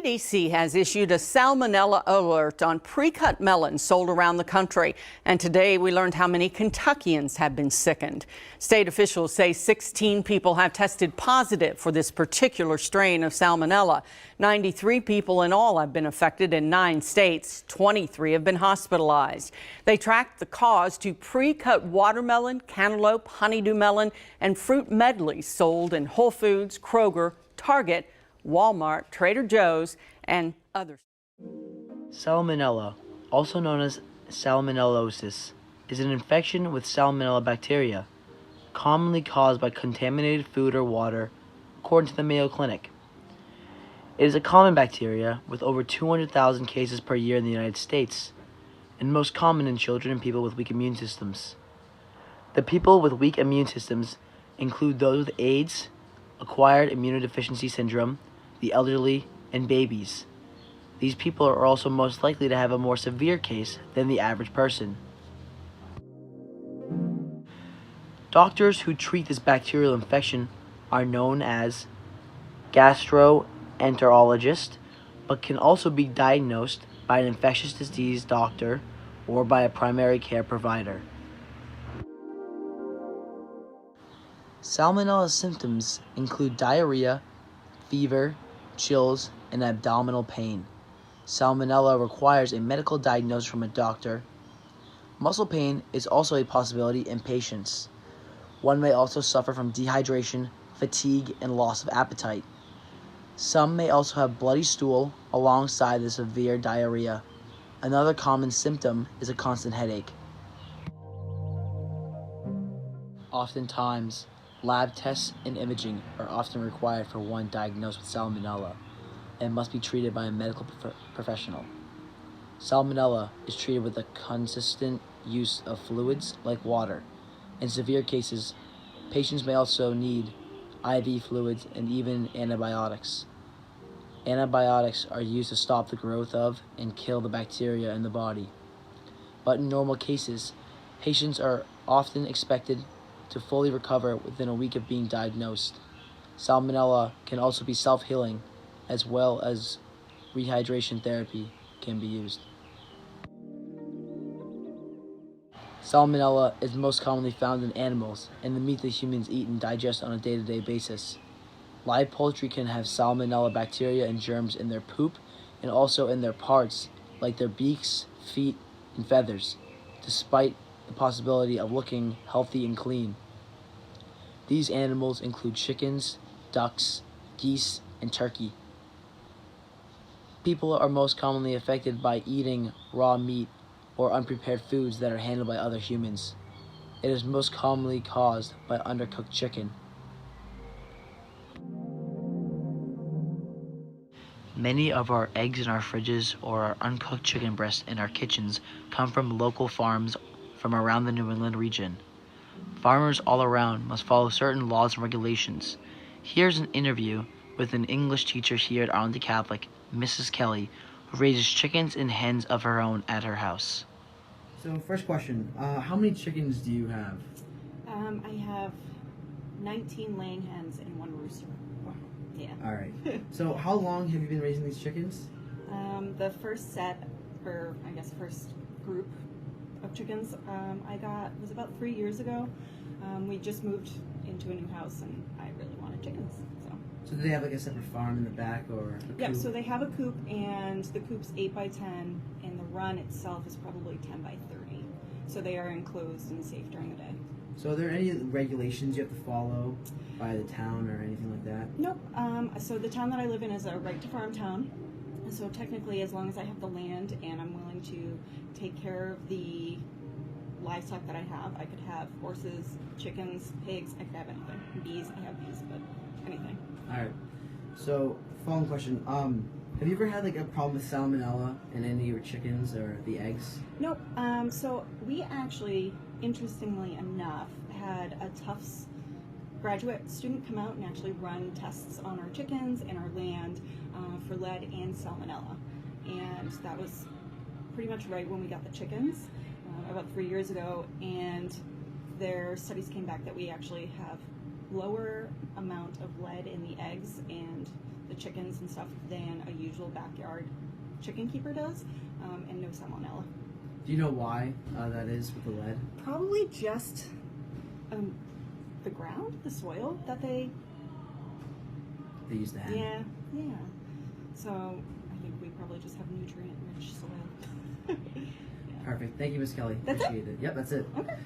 CDC has issued a salmonella alert on pre-cut melons sold around the country. And today we learned how many Kentuckians have been sickened. State officials say 16 people have tested positive for this particular strain of salmonella. 93 people in all have been affected in 9 states. 23 have been hospitalized. They tracked the cause to pre-cut watermelon, cantaloupe, honeydew melon, and fruit medleys sold in Whole Foods, Kroger, Target, Walmart, Trader Joe's, and others. Salmonella, also known as salmonellosis, is an infection with salmonella bacteria, commonly caused by contaminated food or water, according to the Mayo Clinic. It is a common bacteria with over 200,000 cases per year in the United States, and most common in children and people with weak immune systems. The people with weak immune systems include those with AIDS, acquired immunodeficiency syndrome, the elderly, and babies. These people are also most likely to have a more severe case than the average person. Doctors who treat this bacterial infection are known as gastroenterologists, but can also be diagnosed by an infectious disease doctor or by a primary care provider. Salmonella symptoms include diarrhea, fever, chills, and abdominal pain. Salmonella requires a medical diagnosis from a doctor. Muscle pain is also a possibility in patients. One may also suffer from dehydration, fatigue, and loss of appetite. Some may also have bloody stool alongside the severe diarrhea. Another common symptom is a constant headache. Oftentimes, lab tests and imaging are often required for one diagnosed with salmonella and must be treated by a medical professional. Salmonella is treated with a consistent use of fluids like water. In severe cases, patients may also need IV fluids and even antibiotics. Antibiotics are used to stop the growth of and kill the bacteria in the body. But in normal cases, patients are often expected to fully recover within a week of being diagnosed. Salmonella can also be self-healing, as well as rehydration therapy can be used. Salmonella is most commonly found in animals and the meat that humans eat and digest on a day-to-day basis. Live poultry can have salmonella bacteria and germs in their poop and also in their parts, like their beaks, feet, and feathers, despite the possibility of looking healthy and clean. These animals include chickens, ducks, geese, and turkey. People are most commonly affected by eating raw meat or unprepared foods that are handled by other humans. It is most commonly caused by undercooked chicken. Many of our eggs in our fridges or our uncooked chicken breasts in our kitchens come from local farms from around the New England region. Farmers all around must follow certain laws and regulations. Here's an interview with an English teacher here at Arlington Catholic, Mrs. Kelly, who raises chickens and hens of her own at her house. So first question, how many chickens do you have? I have 19 laying hens and 1 rooster. Wow. Yeah. All right. So how long have you been raising these chickens? The first set, or I guess first group of chickens I got was about 3 years ago. We just moved into a new house and I really wanted chickens. So do they have like a separate farm in the back or a coop? Yep, so they have a coop and the coop's 8 by 10 and the run itself is probably 10 by 30. So they are enclosed and safe during the day. So are there any regulations you have to follow by the town or anything like that? Nope. So the town that I live in is a right to farm town. So technically, as long as I have the land and I'm willing to take care of the livestock that I have, I could have horses, chickens, pigs, I could have anything. Bees, I have bees, but anything. All right. So following question, have you ever had like a problem with salmonella in any of your chickens or the eggs? Nope. So we actually, interestingly enough, had a Tufts graduate student come out and actually run tests on our chickens and our land for lead and salmonella. And that was pretty much right when we got the chickens, about 3 years ago, and their studies came back that we actually have lower amount of lead in the eggs and the chickens and stuff than a usual backyard chicken keeper does, and no salmonella. Do you know why that is with the lead? Probably just the ground, the soil that they use to have. Yeah. So I think we probably just have nutrient-rich soil. Perfect. Thank you, Miss Kelly. That's it? Appreciate it. Yep, that's it. Okay.